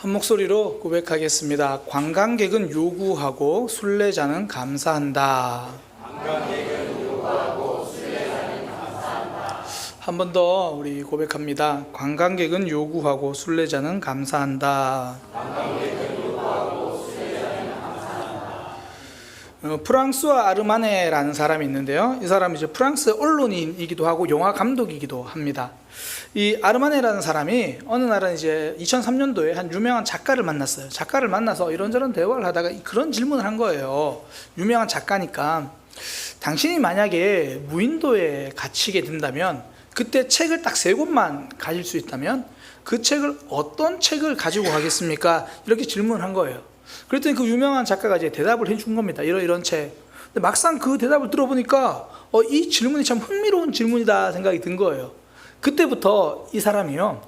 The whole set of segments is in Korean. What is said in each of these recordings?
한 목소리로 고백하겠습니다. 관광객은 요구하고 순례자는 감사한다. 한 번 더 우리 고백합니다. 관광객은 요구하고 순례자는 감사한다. 프랑스와 아르마네라는 사람이 있는데요. 이 사람이 이제 프랑스 언론인이기도 하고 영화 감독이기도 합니다. 이 아르마네라는 사람이 어느 날은 이제 2003년도에 한 유명한 작가를 만났어요. 작가를 만나서 이런저런 대화를 하다가 그런 질문을 한 거예요. 유명한 작가니까 당신이 만약에 무인도에 갇히게 된다면 그때 책을 딱 3권만 가질 수 있다면 그 책을 어떤 책을 가지고 가겠습니까? 이렇게 질문을 한 거예요. 그랬더니 그 유명한 작가가 이제 대답을 해준 겁니다. 이런 책. 근데 막상 그 대답을 들어보니까 이 질문이 참 흥미로운 질문이다 생각이 든 거예요. 그때부터 이 사람이요,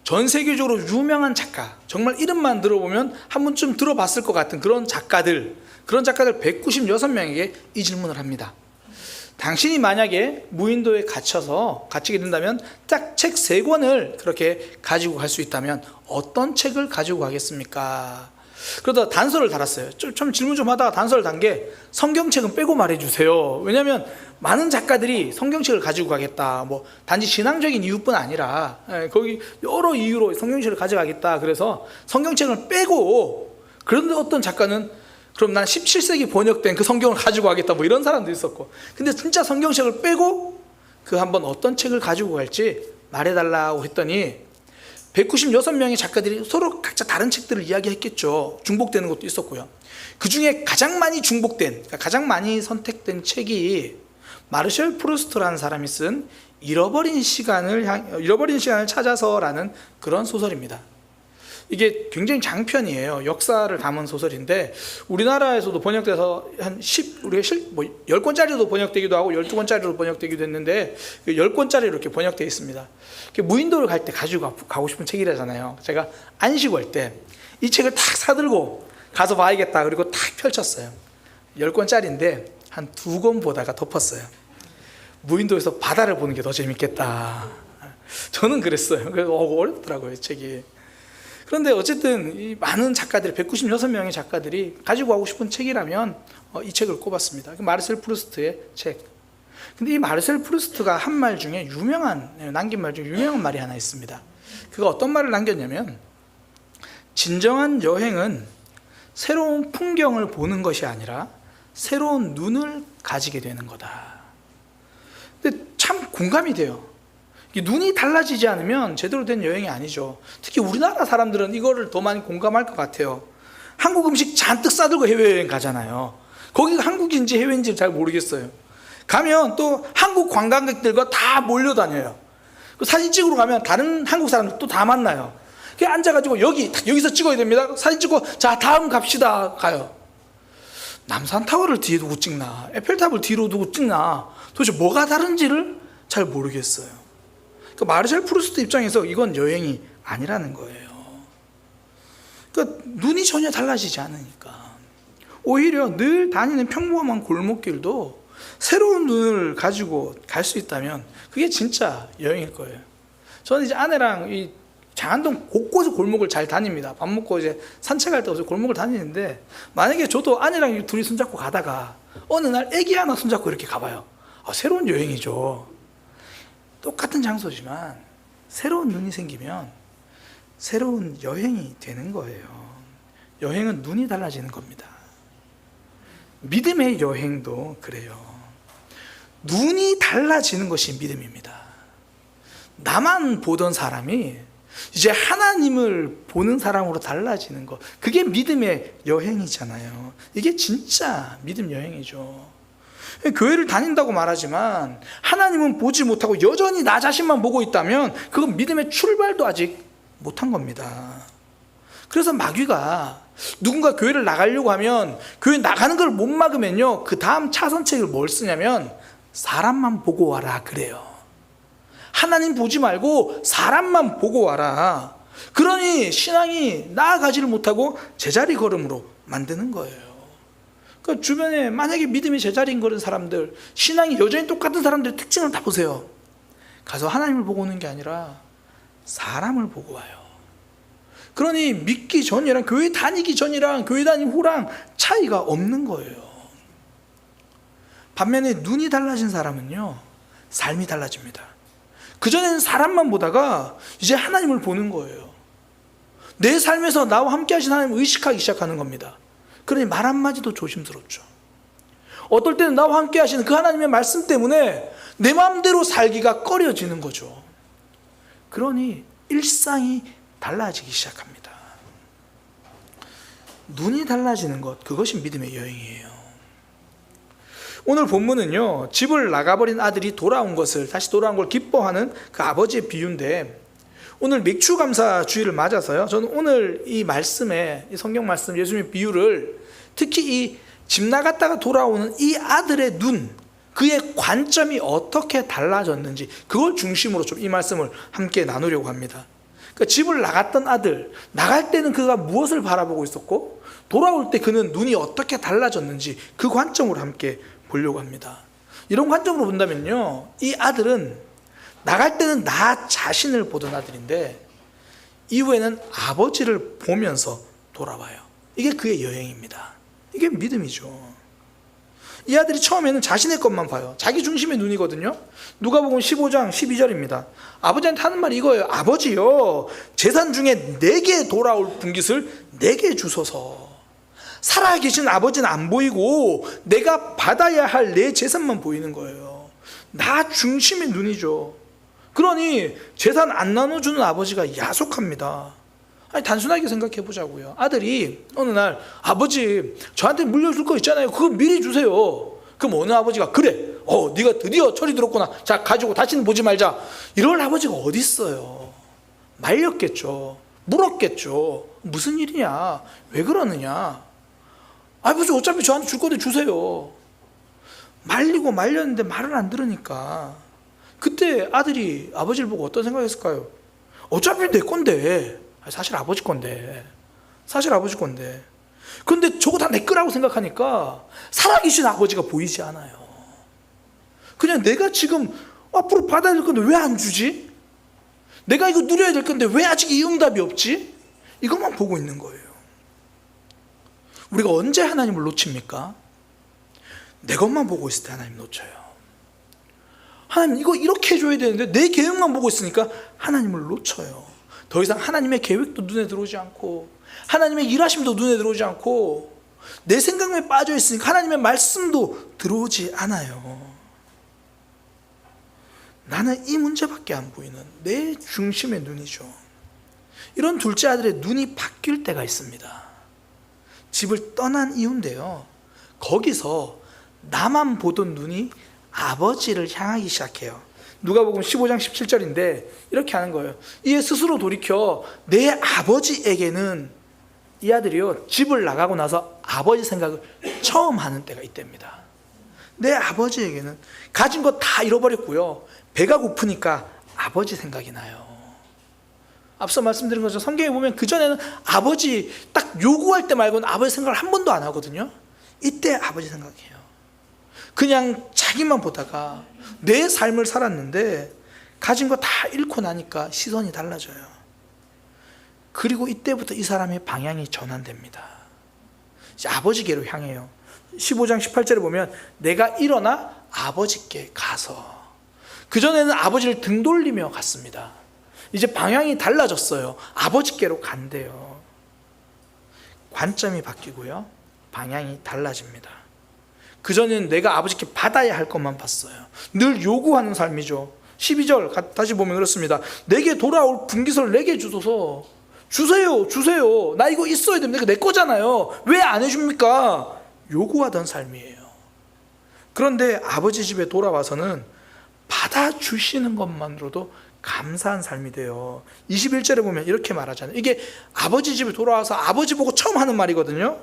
전 세계적으로 유명한 작가, 정말 이름만 들어보면 한 번쯤 들어봤을 것 같은 그런 작가들 196명에게 이 질문을 합니다. 당신이 만약에 무인도에 갇히게 된다면 딱 책 3권을 그렇게 가지고 갈 수 있다면 어떤 책을 가지고 가겠습니까? 그러다 단서를 달았어요. 좀 질문 좀 하다가 단서를 단 게 성경책은 빼고 말해주세요. 왜냐하면 많은 작가들이 성경책을 가지고 가겠다, 뭐 단지 신앙적인 이유뿐 아니라 거기 여러 이유로 성경책을 가져가겠다, 그래서 성경책을 빼고, 그런데 어떤 작가는 그럼 난 17세기 번역된 그 성경을 가지고 가겠다, 뭐 이런 사람도 있었고, 근데 진짜 성경책을 빼고 그 한번 어떤 책을 가지고 갈지 말해달라고 했더니 196명의 작가들이 서로 각자 다른 책들을 이야기했겠죠. 중복되는 것도 있었고요. 그 중에 가장 많이 그러니까 가장 많이 선택된 책이 마르셀 프루스트라는 사람이 쓴 잃어버린 시간을 찾아서라는 그런 소설입니다. 이게 굉장히 장편이에요. 역사를 담은 소설인데 우리나라에서도 번역돼서 한 10권짜리도 번역되기도 하고 12권짜리로 번역되기도 했는데 10권짜리로 이렇게 번역되어 있습니다. 무인도를 갈 때 가지고 가고 싶은 책이라잖아요. 제가 안식을 할 때 이 책을 탁 사들고 가서 봐야겠다, 그리고 탁 펼쳤어요. 10권짜리인데 한 2권 보다가 덮었어요. 무인도에서 바다를 보는 게 더 재밌겠다. 저는 그랬어요. 그래서 어렵더라고요, 책이. 그런데 어쨌든 이 많은 작가들, 196명의 작가들이 가지고 가고 싶은 책이라면 이 책을 꼽았습니다. 마르셀 프루스트의 책. 근데 이 마르셀 프루스트가 한 말 중에 남긴 말 중에 유명한 말이 하나 있습니다. 그가 어떤 말을 남겼냐면, 진정한 여행은 새로운 풍경을 보는 것이 아니라 새로운 눈을 가지게 되는 거다. 근데 참 공감이 돼요. 눈이 달라지지 않으면 제대로 된 여행이 아니죠. 특히 우리나라 사람들은 이거를 더 많이 공감할 것 같아요. 한국 음식 잔뜩 싸들고 해외여행 가잖아요. 거기가 한국인지 해외인지 잘 모르겠어요. 가면 또 한국 관광객들과 다 몰려다녀요. 사진 찍으러 가면 다른 한국 사람들 또 다 만나요. 그냥 앉아가지고 여기서 찍어야 됩니다. 사진 찍고 자 다음 갑시다 가요. 남산타워를 뒤에 두고 찍나, 에펠탑을 뒤로 두고 찍나, 도대체 뭐가 다른지를 잘 모르겠어요. 마르셀 프루스트 입장에서 이건 여행이 아니라는 거예요. 그러니까 눈이 전혀 달라지지 않으니까. 오히려 늘 다니는 평범한 골목길도 새로운 눈을 가지고 갈 수 있다면 그게 진짜 여행일 거예요. 저는 이제 아내랑 이 장안동 곳곳에 골목을 잘 다닙니다. 밥 먹고 이제 산책할 때 골목을 다니는데, 만약에 저도 아내랑 둘이 손잡고 가다가 어느 날 애기 하나 손잡고 이렇게 가봐요. 새로운 여행이죠. 똑같은 장소지만 새로운 눈이 생기면 새로운 여행이 되는 거예요. 여행은 눈이 달라지는 겁니다. 믿음의 여행도 그래요. 눈이 달라지는 것이 믿음입니다. 나만 보던 사람이 이제 하나님을 보는 사람으로 달라지는 것, 그게 믿음의 여행이잖아요. 이게 진짜 믿음 여행이죠. 교회를 다닌다고 말하지만 하나님은 보지 못하고 여전히 나 자신만 보고 있다면 그건 믿음의 출발도 아직 못한 겁니다. 그래서 마귀가 누군가 교회를 나가려고 하면, 교회 나가는 걸 못 막으면요, 그 다음 차선책을 뭘 쓰냐면 사람만 보고 와라 그래요. 하나님 보지 말고 사람만 보고 와라. 그러니 신앙이 나아가지를 못하고 제자리 걸음으로 만드는 거예요. 그러니까 주변에 만약에 믿음이 제자리인 그런 사람들, 신앙이 여전히 똑같은 사람들 특징을 다 보세요. 가서 하나님을 보고 오는 게 아니라 사람을 보고 와요. 그러니 믿기 전이랑 교회 다니기 전이랑 교회 다니기 후랑 차이가 없는 거예요. 반면에 눈이 달라진 사람은요, 삶이 달라집니다. 그전에는 사람만 보다가 이제 하나님을 보는 거예요. 내 삶에서 나와 함께 하신 하나님을 의식하기 시작하는 겁니다. 그러니 말 한마디도 조심스럽죠. 어떨 때는 나와 함께 하시는 그 하나님의 말씀 때문에 내 마음대로 살기가 꺼려지는 거죠. 그러니 일상이 달라지기 시작합니다. 눈이 달라지는 것, 그것이 믿음의 여행이에요. 오늘 본문은요, 집을 나가버린 아들이 돌아온 것을, 다시 돌아온 걸 기뻐하는 그 아버지의 비유인데, 오늘 맥추감사 주일을 맞아서요, 저는 오늘 이 말씀에, 이 성경 말씀, 예수님의 비유를 특히 이 집 나갔다가 돌아오는 이 아들의 눈, 그의 관점이 어떻게 달라졌는지 그걸 중심으로 좀 이 말씀을 함께 나누려고 합니다. 그러니까 집을 나갔던 아들, 나갈 때는 그가 무엇을 바라보고 있었고 돌아올 때 그는 눈이 어떻게 달라졌는지 그 관점으로 함께 보려고 합니다. 이런 관점으로 본다면요, 이 아들은 나갈 때는 나 자신을 보던 아들인데 이후에는 아버지를 보면서 돌아와요. 이게 그의 여행입니다. 이게 믿음이죠. 이 아들이 처음에는 자신의 것만 봐요. 자기 중심의 눈이거든요. 누가복음 15장 12절입니다. 아버지한테 하는 말이 이거예요. 아버지요, 재산 중에 내게 돌아올 분깃을 내게 주소서. 살아계신 아버지는 안 보이고 내가 받아야 할 내 재산만 보이는 거예요. 나 중심의 눈이죠. 그러니 재산 안 나눠주는 아버지가 야속합니다. 아니, 단순하게 생각해 보자고요. 아들이 어느 날, 아버지 저한테 물려줄 거 있잖아요, 그거 미리 주세요. 그럼 어느 아버지가, 그래, 네가 드디어 철이 들었구나, 자 가지고 다시는 보지 말자, 이럴 아버지가 어디 있어요. 말렸겠죠. 물었겠죠. 무슨 일이냐, 왜 그러느냐. 아버지 어차피 저한테 줄 건데 주세요. 말리고 말렸는데 말을 안 들으니까 그때 아들이 아버지를 보고 어떤 생각했을까요? 어차피 내 건데, 사실 아버지 건데, 사실 아버지 건데, 근데 저거 다 내 거라고 생각하니까 살아계신 아버지가 보이지 않아요. 그냥 내가 지금 앞으로 받아야 될 건데 왜 안 주지? 내가 이거 누려야 될 건데 왜 아직 이 응답이 없지? 이것만 보고 있는 거예요. 우리가 언제 하나님을 놓칩니까? 내 것만 보고 있을 때 하나님 놓쳐요. 하나님 이거 이렇게 해줘야 되는데 내 계획만 보고 있으니까 하나님을 놓쳐요. 더 이상 하나님의 계획도 눈에 들어오지 않고 하나님의 일하심도 눈에 들어오지 않고 내 생각에 빠져 있으니까 하나님의 말씀도 들어오지 않아요. 나는 이 문제밖에 안 보이는 내 중심의 눈이죠. 이런 둘째 아들의 눈이 바뀔 때가 있습니다. 집을 떠난 이유인데요, 거기서 나만 보던 눈이 아버지를 향하기 시작해요. 누가복음 15장 17절인데 이렇게 하는 거예요. 이에 스스로 돌이켜 내 아버지에게는, 이 아들이요, 집을 나가고 나서 아버지 생각을 처음 하는 때가 이때입니다. 내 아버지에게는 가진 거 다 잃어버렸고요, 배가 고프니까 아버지 생각이 나요. 앞서 말씀드린 것처럼 성경에 보면 그전에는 아버지 딱 요구할 때 말고는 아버지 생각을 한 번도 안 하거든요. 이때 아버지 생각해요. 그냥 자기만 보다가 내 삶을 살았는데 가진 거 다 잃고 나니까 시선이 달라져요. 그리고 이때부터 이 사람의 방향이 전환됩니다. 이제 아버지께로 향해요. 15장 18절에 보면 내가 일어나 아버지께 가서, 그전에는 아버지를 등 돌리며 갔습니다. 이제 방향이 달라졌어요. 아버지께로 간대요. 관점이 바뀌고요, 방향이 달라집니다. 그전에는 내가 아버지께 받아야 할 것만 봤어요. 늘 요구하는 삶이죠. 12절 다시 보면 그렇습니다. 내게 돌아올 분깃을 내게 주소서. 주세요, 주세요. 나 이거 있어야 됩니다. 내 거잖아요. 왜 안 해줍니까? 요구하던 삶이에요. 그런데 아버지 집에 돌아와서는 받아주시는 것만으로도 감사한 삶이 돼요. 21절에 보면 이렇게 말하잖아요. 이게 아버지 집에 돌아와서 아버지 보고 처음 하는 말이거든요.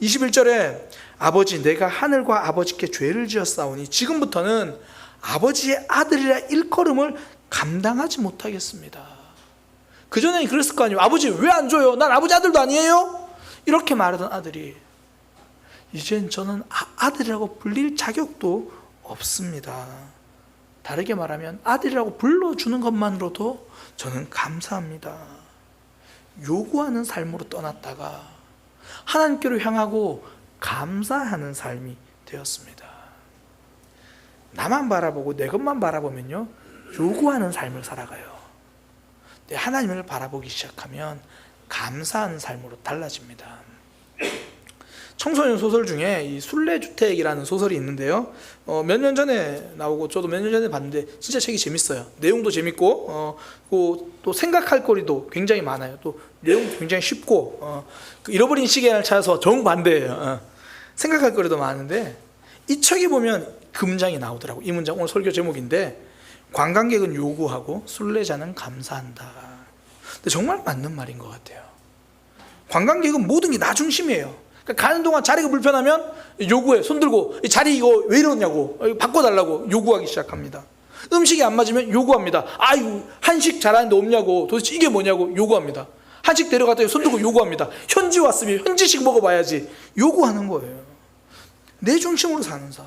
21절에 아버지, 내가 하늘과 아버지께 죄를 지었사오니 지금부터는 아버지의 아들이라 일컬음을 감당하지 못하겠습니다. 그전에는 그랬을 거 아니에요. 아버지 왜 안 줘요? 난 아버지 아들도 아니에요? 이렇게 말하던 아들이 이젠 저는 아들이라고 불릴 자격도 없습니다. 다르게 말하면 아들이라고 불러주는 것만으로도 저는 감사합니다. 요구하는 삶으로 떠났다가 하나님께로 향하고 감사하는 삶이 되었습니다. 나만 바라보고 내 것만 바라보면요, 요구하는 삶을 살아가요. 근데 하나님을 바라보기 시작하면 감사하는 삶으로 달라집니다. 청소년 소설 중에 이 순례주택이라는 소설이 있는데요, 몇 년 전에 나오고 저도 몇 년 전에 봤는데 진짜 책이 재밌어요. 내용도 재밌고 또 생각할 거리도 굉장히 많아요. 또 내용도 굉장히 쉽고 그 잃어버린 시계를 찾아서 정반대예요. 생각할 거리도 많은데 이 책에 보면 금장이 나오더라고요. 이 문장 오늘 설교 제목인데, 관광객은 요구하고 순례자는 감사한다. 근데 정말 맞는 말인 것 같아요. 관광객은 모든 게 나 중심이에요. 그러니까 가는 동안 자리가 불편하면 요구해. 손들고 이 자리 이거 왜 이러냐고, 바꿔달라고 요구하기 시작합니다. 음식이 안 맞으면 요구합니다. 아유, 한식 잘하는데 없냐고, 도대체 이게 뭐냐고 요구합니다. 한식 데려갔더니 손들고 요구합니다. 현지 왔으면 현지식 먹어봐야지 요구하는 거예요. 내 중심으로 사는 삶,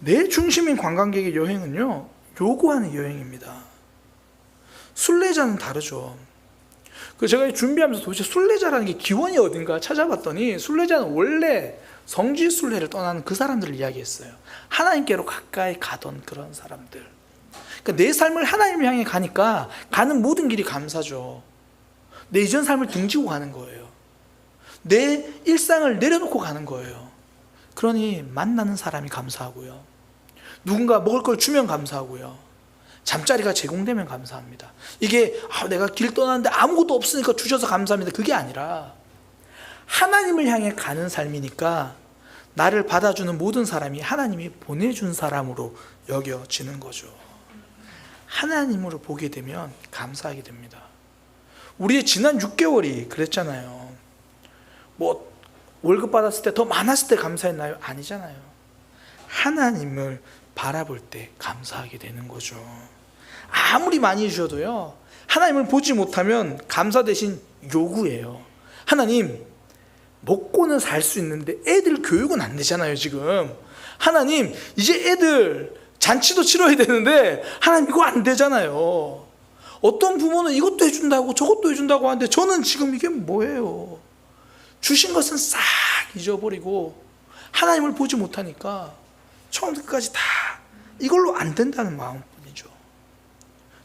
내 중심인 관광객의 여행은요, 요구하는 여행입니다. 순례자는 다르죠. 제가 준비하면서 도대체 순례자라는 게 기원이 어딘가 찾아봤더니, 순례자는 원래 성지 순례를 떠나는 그 사람들을 이야기했어요. 하나님께로 가까이 가던 그런 사람들. 그러니까 내 삶을 하나님을 향해 가니까 가는 모든 길이 감사죠. 내 이전 삶을 등지고 가는 거예요. 내 일상을 내려놓고 가는 거예요. 그러니 만나는 사람이 감사하고요, 누군가 먹을 걸 주면 감사하고요, 잠자리가 제공되면 감사합니다. 이게 내가 길 떠났는데 아무것도 없으니까 주셔서 감사합니다, 그게 아니라 하나님을 향해 가는 삶이니까 나를 받아주는 모든 사람이 하나님이 보내준 사람으로 여겨지는 거죠. 하나님으로 보게 되면 감사하게 됩니다. 우리의 지난 6개월이 그랬잖아요. 월급 받았을 때 더 많았을 때 감사했나요? 아니잖아요. 하나님을 바라볼 때 감사하게 되는 거죠. 아무리 많이 주셔도요, 하나님을 보지 못하면 감사 대신 요구예요. 하나님, 먹고는 살 수 있는데 애들 교육은 안 되잖아요 지금. 하나님, 이제 애들 잔치도 치러야 되는데 하나님 이거 안 되잖아요. 어떤 부모는 이것도 해준다고 저것도 해준다고 하는데 저는 지금 이게 뭐예요? 주신 것은 싹 잊어버리고 하나님을 보지 못하니까 처음부터 끝까지 다 이걸로 안 된다는 마음뿐이죠.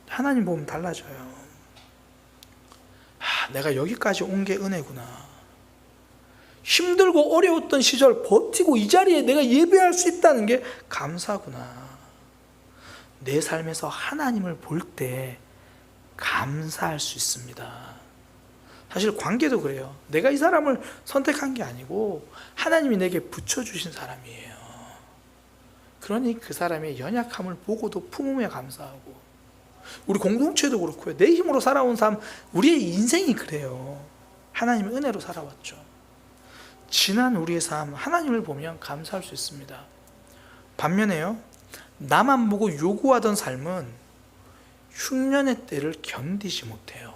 하나님 보면 달라져요. 내가 여기까지 온 게 은혜구나. 힘들고 어려웠던 시절 버티고 이 자리에 내가 예배할 수 있다는 게 감사구나. 내 삶에서 하나님을 볼 때 감사할 수 있습니다. 사실 관계도 그래요. 내가 이 사람을 선택한 게 아니고 하나님이 내게 붙여주신 사람이에요. 그러니 그 사람의 연약함을 보고도 품으며 감사하고, 우리 공동체도 그렇고요. 내 힘으로 살아온 삶, 우리의 인생이 그래요. 하나님의 은혜로 살아왔죠. 지난 우리의 삶, 하나님을 보면 감사할 수 있습니다. 반면에요, 나만 보고 요구하던 삶은 흉년의 때를 견디지 못해요.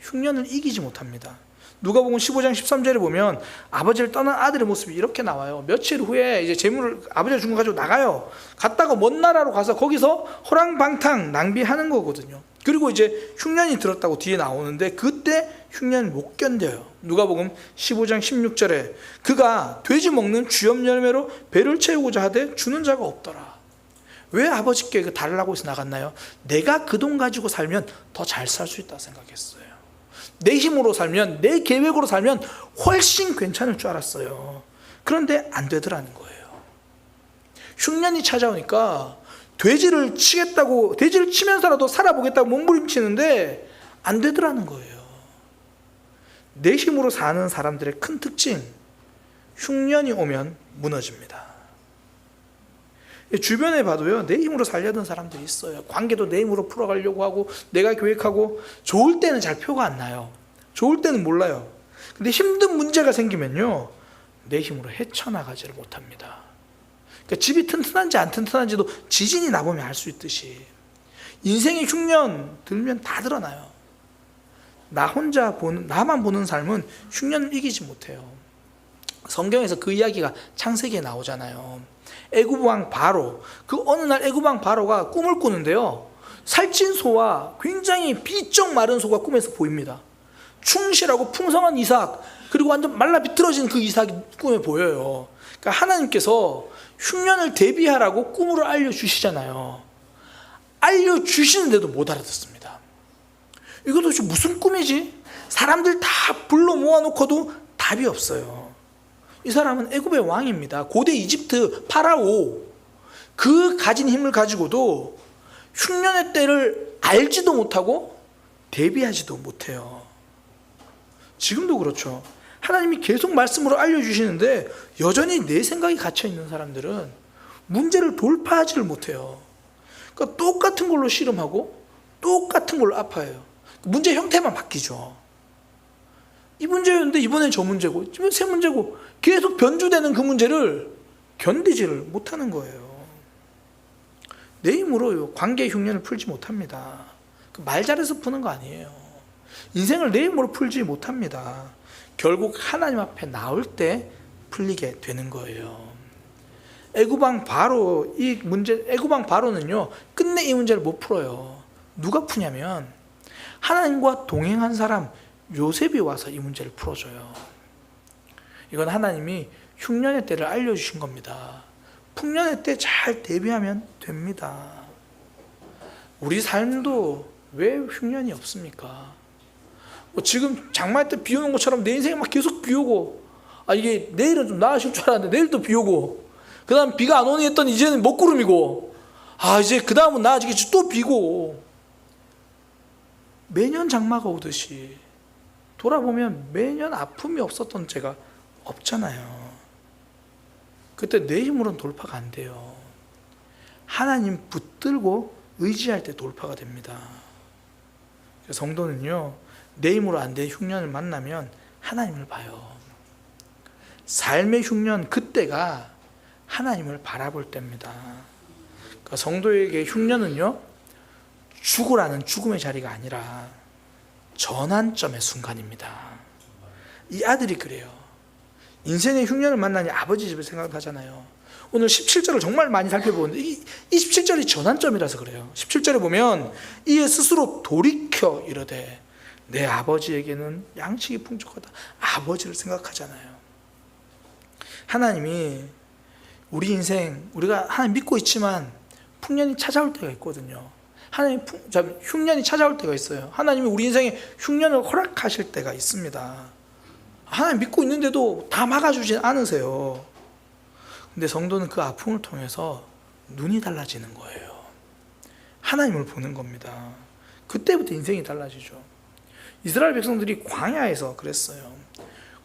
흉년을 이기지 못합니다. 누가복음 15장 13절에 보면 아버지를 떠난 아들의 모습이 이렇게 나와요. 며칠 후에 이제 재물을 아버지가 준 거 가지고 나가요. 갔다가 먼 나라로 가서 거기서 호랑방탕 낭비하는 거거든요. 그리고 이제 흉년이 들었다고 뒤에 나오는데 그때 흉년을 못 견뎌요. 누가복음 15장 16절에 그가 돼지 먹는 쥐염 열매로 배를 채우고자 하되 주는 자가 없더라. 왜 아버지께 달라고 해서 나갔나요? 내가 그 돈 가지고 살면 더 잘 살 수 있다 생각했어요. 내 힘으로 살면, 내 계획으로 살면 훨씬 괜찮을 줄 알았어요. 그런데 안 되더라는 거예요. 흉년이 찾아오니까 돼지를 치겠다고, 돼지를 치면서라도 살아보겠다고 몸부림치는데 안 되더라는 거예요. 내 힘으로 사는 사람들의 큰 특징, 흉년이 오면 무너집니다. 주변에 봐도요, 내 힘으로 살려던 사람들이 있어요. 관계도 내 힘으로 풀어가려고 하고 내가 계획하고, 좋을 때는 잘 표가 안 나요. 좋을 때는 몰라요. 근데 힘든 문제가 생기면요, 내 힘으로 헤쳐나가지를 못합니다. 그러니까 집이 튼튼한지 안 튼튼한지도 지진이 나보면 알 수 있듯이 인생의 흉년 들면 다 드러나요. 나만 보는 삶은 흉년을 이기지 못해요. 성경에서 그 이야기가 창세기에 나오잖아요. 애굽 왕 바로, 그 어느 날 애굽 왕 바로가 꿈을 꾸는데요, 살찐 소와 굉장히 비쩍 마른 소가 꿈에서 보입니다. 충실하고 풍성한 이삭, 그리고 완전 말라 비틀어진 그 이삭이 꿈에 보여요. 그러니까 하나님께서 흉년을 대비하라고 꿈으로 알려주시잖아요. 알려주시는데도 못 알아듣습니다. 이거 도대체 무슨 꿈이지? 사람들 다 불러 모아놓고도 답이 없어요. 이 사람은 애굽의 왕입니다. 고대 이집트 파라오, 그 가진 힘을 가지고도 흉년의 때를 알지도 못하고 대비하지도 못해요. 지금도 그렇죠. 하나님이 계속 말씀으로 알려주시는데 여전히 내 생각이 갇혀있는 사람들은 문제를 돌파하지를 못해요. 그러니까 똑같은 걸로 씨름하고 똑같은 걸로 아파해요. 문제 형태만 바뀌죠. 이 문제였는데 이번엔 저 문제고, 이번엔 새 문제고, 계속 변주되는 그 문제를 견디지를 못하는 거예요. 내 힘으로 관계의 흉년을 풀지 못합니다. 말 잘해서 푸는 거 아니에요. 인생을 내 힘으로 풀지 못합니다. 결국 하나님 앞에 나올 때 풀리게 되는 거예요. 애굽왕 바로 애굽왕 바로는요, 끝내 이 문제를 못 풀어요. 누가 푸냐면 하나님과 동행한 사람 요셉이 와서 이 문제를 풀어줘요. 이건 하나님이 흉년의 때를 알려주신 겁니다. 풍년의 때 잘 대비하면 됩니다. 우리 삶도 왜 흉년이 없습니까? 지금 장마할 때 비 오는 것처럼 내 인생이 막 계속 비 오고, 이게 내일은 좀 나아질 줄 알았는데 내일 또 비 오고, 그 다음 비가 안 오니 했더니 이제는 먹구름이고, 이제 그 다음은 나아지겠지, 또 비고. 매년 장마가 오듯이 돌아보면 매년 아픔이 없었던 때가 없잖아요. 그때 내 힘으로는 돌파가 안 돼요. 하나님 붙들고 의지할 때 돌파가 됩니다. 성도는요, 내 힘으로 안 될 흉년을 만나면 하나님을 봐요. 삶의 흉년, 그때가 하나님을 바라볼 때입니다. 그러니까 성도에게 흉년은요, 죽으라는 죽음의 자리가 아니라 전환점의 순간입니다. 이 아들이 그래요. 인생의 흉년을 만나니 아버지 집을 생각하잖아요. 오늘 17절을 정말 많이 살펴보는데 이 17절이 전환점이라서 그래요. 17절에 보면 이에 스스로 돌이켜 이르되 내 아버지에게는 양식이 풍족하다. 아버지를 생각하잖아요. 하나님이 우리 인생, 우리가 하나님 믿고 있지만 풍년이 찾아올 때가 있거든요. 흉년이 찾아올 때가 있어요. 하나님이 우리 인생에 흉년을 허락하실 때가 있습니다. 하나님 믿고 있는데도 다 막아주진 않으세요. 근데 성도는 그 아픔을 통해서 눈이 달라지는 거예요. 하나님을 보는 겁니다. 그때부터 인생이 달라지죠. 이스라엘 백성들이 광야에서 그랬어요.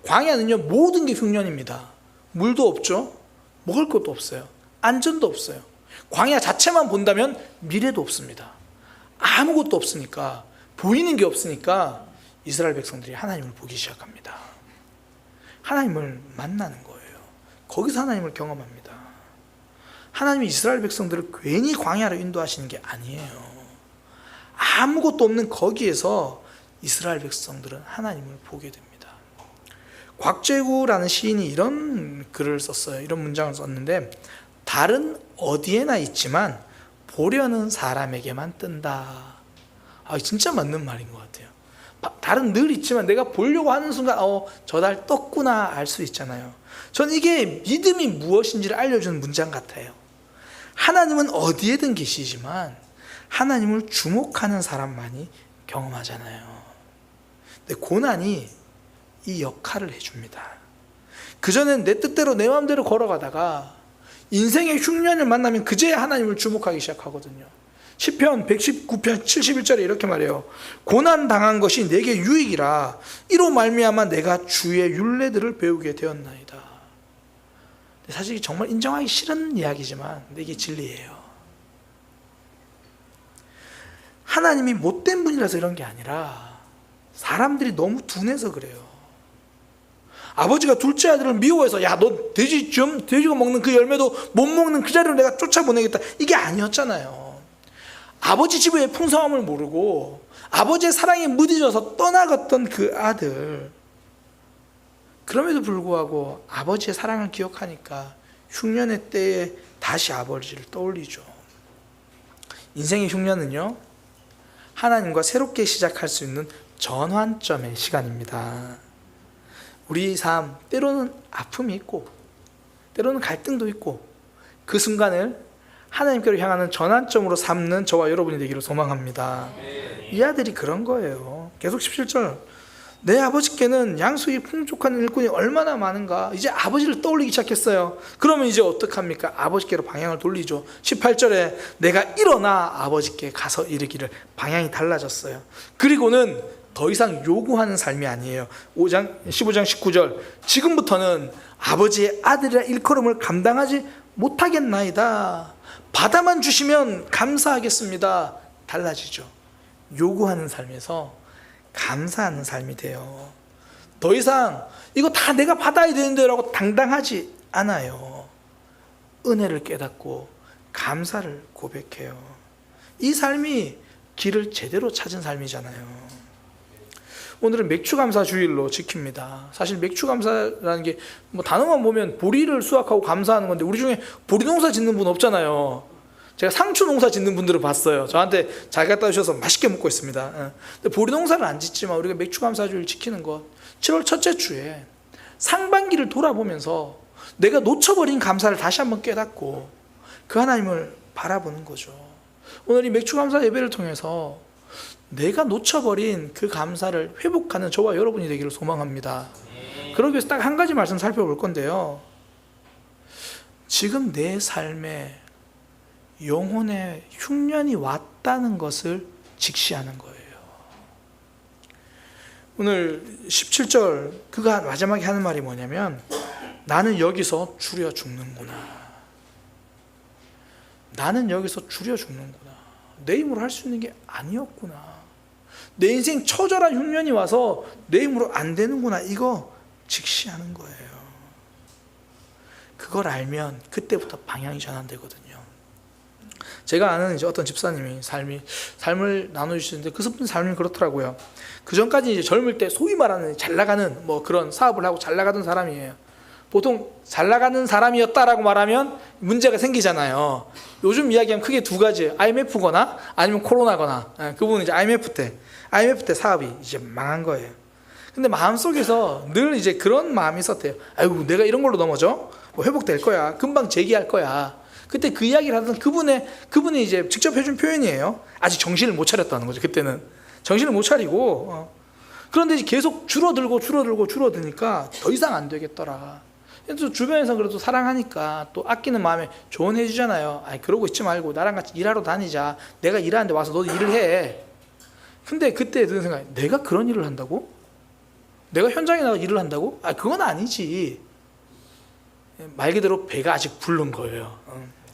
광야는요, 모든 게 흉년입니다. 물도 없죠. 먹을 것도 없어요. 안전도 없어요. 광야 자체만 본다면 미래도 없습니다. 아무것도 없으니까, 보이는 게 없으니까 이스라엘 백성들이 하나님을 보기 시작합니다. 하나님을 만나는 거예요. 거기서 하나님을 경험합니다. 하나님이 이스라엘 백성들을 괜히 광야로 인도하시는 게 아니에요. 아무것도 없는 거기에서 이스라엘 백성들은 하나님을 보게 됩니다. 곽재구라는 시인이 이런 글을 썼어요. 이런 문장을 썼는데, 달은 어디에나 있지만 보려는 사람에게만 뜬다. 진짜 맞는 말인 것 같아요. 달은 늘 있지만 내가 보려고 하는 순간 저 달 떴구나 알 수 있잖아요. 전 이게 믿음이 무엇인지를 알려주는 문장 같아요. 하나님은 어디에든 계시지만 하나님을 주목하는 사람만이 경험하잖아요. 근데 고난이 이 역할을 해줍니다. 그전엔 내 뜻대로 내 마음대로 걸어가다가 인생의 흉년을 만나면 그제야 하나님을 주목하기 시작하거든요. 시편 119편 71절에 이렇게 말해요. 고난 당한 것이 내게 유익이라 이로 말미암아 내가 주의 율례들을 배우게 되었나이다. 사실 정말 인정하기 싫은 이야기지만 근데 이게 진리예요. 하나님이 못된 분이라서 이런 게 아니라 사람들이 너무 둔해서 그래요. 아버지가 둘째 아들을 미워해서 너 돼지가 먹는 그 열매도 못 먹는 그 자리로 내가 쫓아보내겠다, 이게 아니었잖아요. 아버지 집의 풍성함을 모르고 아버지의 사랑에 무디져서 떠나갔던 그 아들, 그럼에도 불구하고 아버지의 사랑을 기억하니까 흉년의 때에 다시 아버지를 떠올리죠. 인생의 흉년은요, 하나님과 새롭게 시작할 수 있는 전환점의 시간입니다. 우리 삶 때로는 아픔이 있고 때로는 갈등도 있고 그 순간을 하나님께로 향하는 전환점으로 삼는 저와 여러분이 되기를 소망합니다. 이 아들이 그런 거예요. 계속 17절, 내 아버지께는 양식이 풍족한 일꾼이 얼마나 많은가. 이제 아버지를 떠올리기 시작했어요. 그러면 이제 어떡합니까? 아버지께로 방향을 돌리죠. 18절에 내가 일어나 아버지께 가서 이르기를. 방향이 달라졌어요. 그리고는 더 이상 요구하는 삶이 아니에요. 15장 19절, 지금부터는 아버지의 아들이라 일컬음을 감당하지 못하겠나이다. 받아만 주시면 감사하겠습니다. 달라지죠. 요구하는 삶에서 감사하는 삶이 돼요. 더 이상 이거 다 내가 받아야 되는데 라고 당당하지 않아요. 은혜를 깨닫고 감사를 고백해요. 이 삶이 길을 제대로 찾은 삶이잖아요. 오늘은 맥추감사 주일로 지킵니다. 사실 맥추감사라는 게 뭐 단어만 보면 보리를 수확하고 감사하는 건데, 우리 중에 보리 농사 짓는 분 없잖아요. 제가 상추 농사 짓는 분들을 봤어요. 저한테 잘 갖다 주셔서 맛있게 먹고 있습니다. 근데 보리 농사를 안 짓지만 우리가 맥추감사 주일 지키는 것, 7월 첫째 주에 상반기를 돌아보면서 내가 놓쳐버린 감사를 다시 한번 깨닫고 그 하나님을 바라보는 거죠. 오늘 이 맥추감사 예배를 통해서 내가 놓쳐버린 그 감사를 회복하는 저와 여러분이 되기를 소망합니다. 그러기 위해서 딱 한 가지 말씀 살펴볼 건데요. 지금 내 삶에 영혼의 흉년이 왔다는 것을 직시하는 거예요. 오늘 17절 그가 마지막에 하는 말이 뭐냐면, 나는 여기서 줄여 죽는구나. 나는 여기서 줄여 죽는구나. 내 힘으로 할 수 있는 게 아니었구나. 내 인생 처절한 흉년이 와서 내 힘으로 안 되는구나. 이거 직시하는 거예요. 그걸 알면 그때부터 방향이 전환되거든요. 제가 아는 이제 어떤 집사님이 삶을 나눠주시는데, 그 삶이 그렇더라고요. 그 전까지 이제 젊을 때 소위 말하는 잘 나가는 뭐 그런 사업을 하고 잘 나가던 사람이에요. 보통 잘 나가는 사람이었다라고 말하면 문제가 생기잖아요. 요즘 이야기하면 크게 두 가지예요. IMF거나 아니면 코로나거나. 그분은 이제 IMF 때 사업이 이제 망한 거예요. 근데 마음속에서 늘 이제 그런 마음이 있었대요. 아이고, 내가 이런 걸로 넘어져? 뭐 회복될 거야. 금방 재기할 거야. 그때 그 이야기를 하던 그분이 이제 직접 해준 표현이에요. 아직 정신을 못 차렸다는 거죠. 그때는 정신을 못 차리고. 그런데 이제 계속 줄어드니까 더 이상 안 되겠더라. 또 주변에서 그래도 사랑하니까 또 아끼는 마음에 조언해 주잖아요. 아이, 그러고 있지 말고 나랑 같이 일하러 다니자. 내가 일하는데 와서 너도 일을 해. 근데 그때 드는 생각이, 내가 그런 일을 한다고? 내가 현장에 나가 일을 한다고? 아, 그건 아니지. 말 그대로 배가 아직 부른 거예요.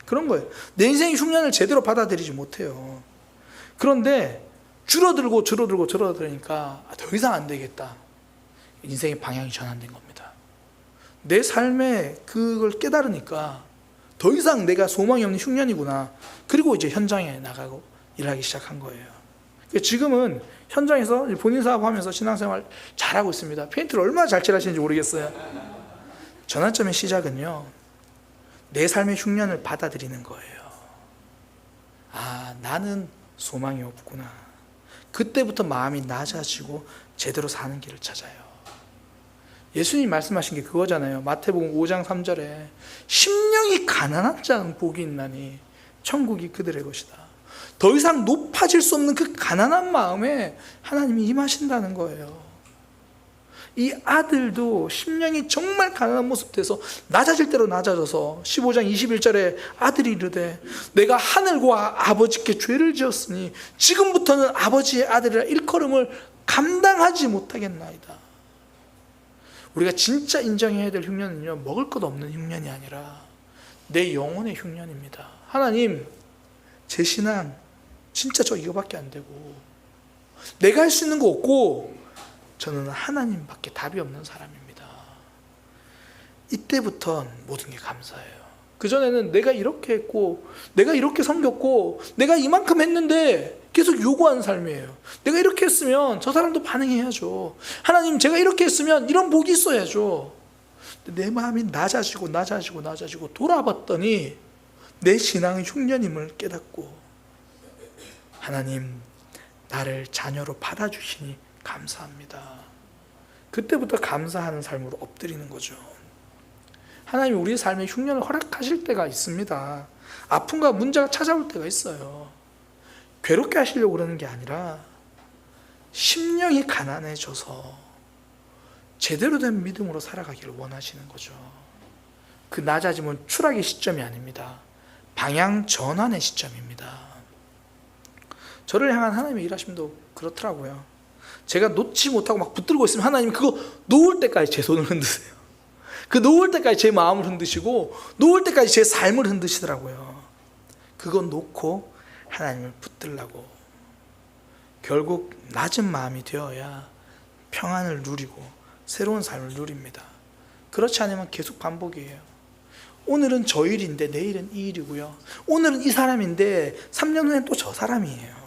그런 거예요. 내 인생의 흉년을 제대로 받아들이지 못해요. 그런데 줄어들으니까 더 이상 안 되겠다. 인생의 방향이 전환된 겁니다. 내 삶에 그걸 깨달으니까 더 이상 내가 소망이 없는 흉년이구나. 그리고 이제 현장에 나가고 일하기 시작한 거예요. 지금은 현장에서 본인 사업하면서 신앙생활 잘하고 있습니다. 페인트를 얼마나 잘 칠하시는지 모르겠어요. 전환점의 시작은요, 내 삶의 흉년을 받아들이는 거예요. 아, 나는 소망이 없구나. 그때부터 마음이 낮아지고 제대로 사는 길을 찾아요. 예수님 말씀하신 게 그거잖아요. 마태복음 5장 3절에 심령이 가난한 자는 복이 있나니 천국이 그들의 것이다. 더 이상 높아질 수 없는 그 가난한 마음에 하나님이 임하신다는 거예요. 이 아들도 심령이 정말 가난한 모습 돼서 낮아질 대로 낮아져서 15장 21절에 아들이 이르되 내가 하늘과 아버지께 죄를 지었으니 지금부터는 아버지의 아들이라 일컬음을 감당하지 못하겠나이다. 우리가 진짜 인정해야 될 흉년은요, 먹을 것 없는 흉년이 아니라 내 영혼의 흉년입니다. 하나님, 제 신앙 진짜 저 이거밖에 안 되고 내가 할 수 있는 거 없고 저는 하나님밖에 답이 없는 사람입니다. 이때부터 모든 게 감사해요. 그전에는 내가 이렇게 했고 내가 이렇게 섬겼고 내가 이만큼 했는데 계속 요구하는 삶이에요. 내가 이렇게 했으면 저 사람도 반응해야죠. 하나님, 제가 이렇게 했으면 이런 복이 있어야죠. 내 마음이 낮아지고 돌아봤더니 내 신앙의 흉년임을 깨닫고, 하나님, 나를 자녀로 받아주시니 감사합니다. 그때부터 감사하는 삶으로 엎드리는 거죠. 하나님이 우리의 삶에 흉년을 허락하실 때가 있습니다. 아픔과 문제가 찾아올 때가 있어요. 괴롭게 하시려고 그러는 게 아니라 심령이 가난해져서 제대로 된 믿음으로 살아가기를 원하시는 거죠. 그 낮아짐은 추락의 시점이 아닙니다. 방향 전환의 시점입니다. 저를 향한 하나님의 일하심도 그렇더라고요. 제가 놓지 못하고 막 붙들고 있으면 하나님이 그거 놓을 때까지 제 손을 흔드세요. 그 놓을 때까지 제 마음을 흔드시고 놓을 때까지 제 삶을 흔드시더라고요. 그거 놓고 하나님을 붙들라고. 결국 낮은 마음이 되어야 평안을 누리고 새로운 삶을 누립니다. 그렇지 않으면 계속 반복이에요. 오늘은 저 일인데 내일은 이 일이고요. 오늘은 이 사람인데 3년 후엔 또 저 사람이에요.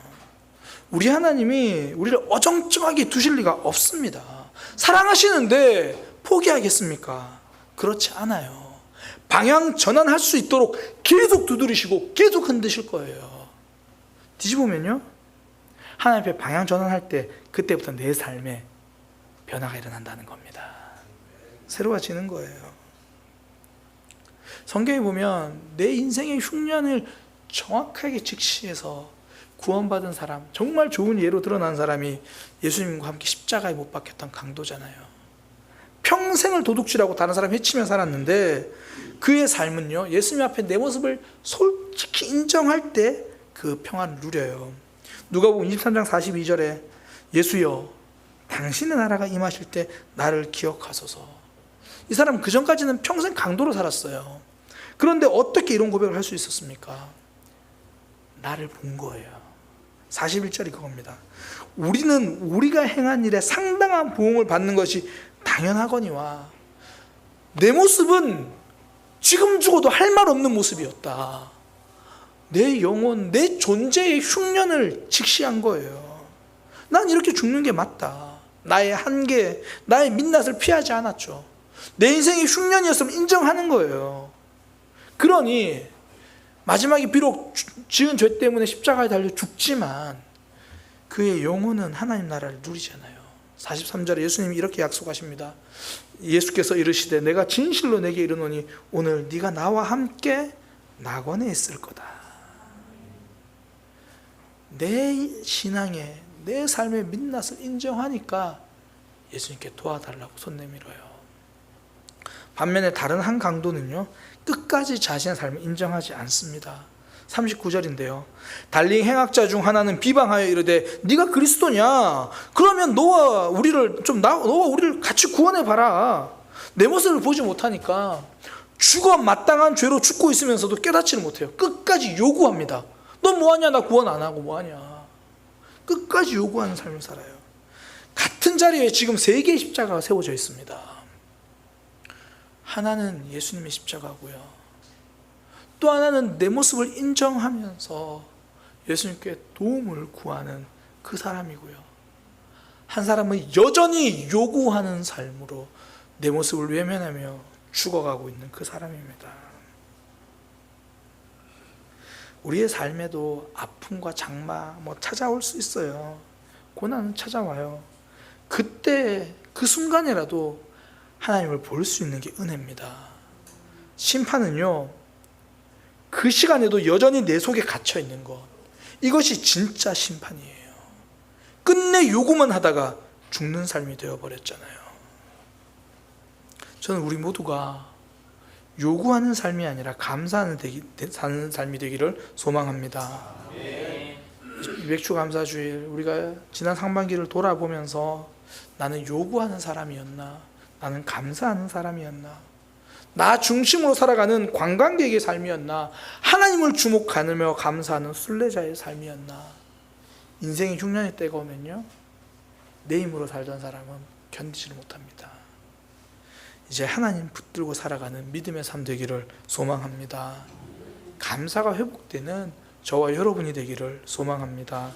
우리 하나님이 우리를 어정쩡하게 두실 리가 없습니다. 사랑하시는데 포기하겠습니까? 그렇지 않아요. 방향 전환할 수 있도록 계속 두드리시고 계속 흔드실 거예요. 뒤집으면요, 하나님 앞에 방향 전환할 때 그때부터 내 삶에 변화가 일어난다는 겁니다. 새로워지는 거예요. 성경에 보면 내 인생의 흉년을 정확하게 직시해서 구원받은 사람, 정말 좋은 예로 드러난 사람이 예수님과 함께 십자가에 못 박혔던 강도잖아요. 평생을 도둑질하고 다른 사람 해치며 살았는데 그의 삶은요, 예수님 앞에 내 모습을 솔직히 인정할 때 그 평안을 누려요. 누가복음 23장 42절에 예수여 당신의 나라가 임하실 때 나를 기억하소서. 이 사람은 그전까지는 평생 강도로 살았어요. 그런데 어떻게 이런 고백을 할 수 있었습니까? 나를 본 거예요. 41절이 그겁니다. 우리는 우리가 행한 일에 상당한 보응을 받는 것이 당연하거니와 내 모습은 지금 죽어도 할 말 없는 모습이었다. 내 영혼, 내 존재의 흉년을 직시한 거예요. 난 이렇게 죽는 게 맞다. 나의 한계, 나의 민낯을 피하지 않았죠. 내 인생이 흉년이었으면 인정하는 거예요. 그러니 마지막에 비록 지은 죄 때문에 십자가에 달려 죽지만 그의 영혼은 하나님 나라를 누리잖아요. 43절에 예수님이 이렇게 약속하십니다. 예수께서 이르시되 내가 진실로 내게 이르노니 오늘 네가 나와 함께 낙원에 있을 거다. 내 신앙에, 내 삶의 민낯을 인정하니까 예수님께 도와달라고 손 내밀어요. 반면에 다른 한 강도는요, 끝까지 자신의 삶을 인정하지 않습니다. 39절인데요. 달리 행악자 중 하나는 비방하여 이르되 네가 그리스도냐? 그러면 너와 우리를 같이 구원해 봐라. 내 모습을 보지 못하니까 죽어 마땅한 죄로 죽고 있으면서도 깨닫지를 못해요. 끝까지 요구합니다. 너 뭐하냐? 나 구원 안 하고 뭐하냐? 끝까지 요구하는 삶을 살아요. 같은 자리에 지금 3개의 십자가가 세워져 있습니다. 하나는 예수님의 십자가고요, 또 하나는 내 모습을 인정하면서 예수님께 도움을 구하는 그 사람이고요, 한 사람은 여전히 요구하는 삶으로 내 모습을 외면하며 죽어가고 있는 그 사람입니다. 우리의 삶에도 아픔과 장마 찾아올 수 있어요. 고난은 찾아와요. 그때 그 순간이라도 하나님을 볼 수 있는 게 은혜입니다. 심판은요, 그 시간에도 여전히 내 속에 갇혀 있는 것, 이것이 진짜 심판이에요. 끝내 요구만 하다가 죽는 삶이 되어버렸잖아요. 저는 우리 모두가 요구하는 삶이 아니라 감사하는 사는 삶이 되기를 소망합니다. 200주 감사주일, 우리가 지난 상반기를 돌아보면서 나는 요구하는 사람이었나? 나는 감사하는 사람이었나? 나 중심으로 살아가는 관광객의 삶이었나? 하나님을 주목하며 감사하는 순례자의 삶이었나? 인생의 흉년의 때가 오면요, 내 힘으로 살던 사람은 견디지를 못합니다. 이제 하나님 붙들고 살아가는 믿음의 삶 되기를 소망합니다. 감사가 회복되는 저와 여러분이 되기를 소망합니다.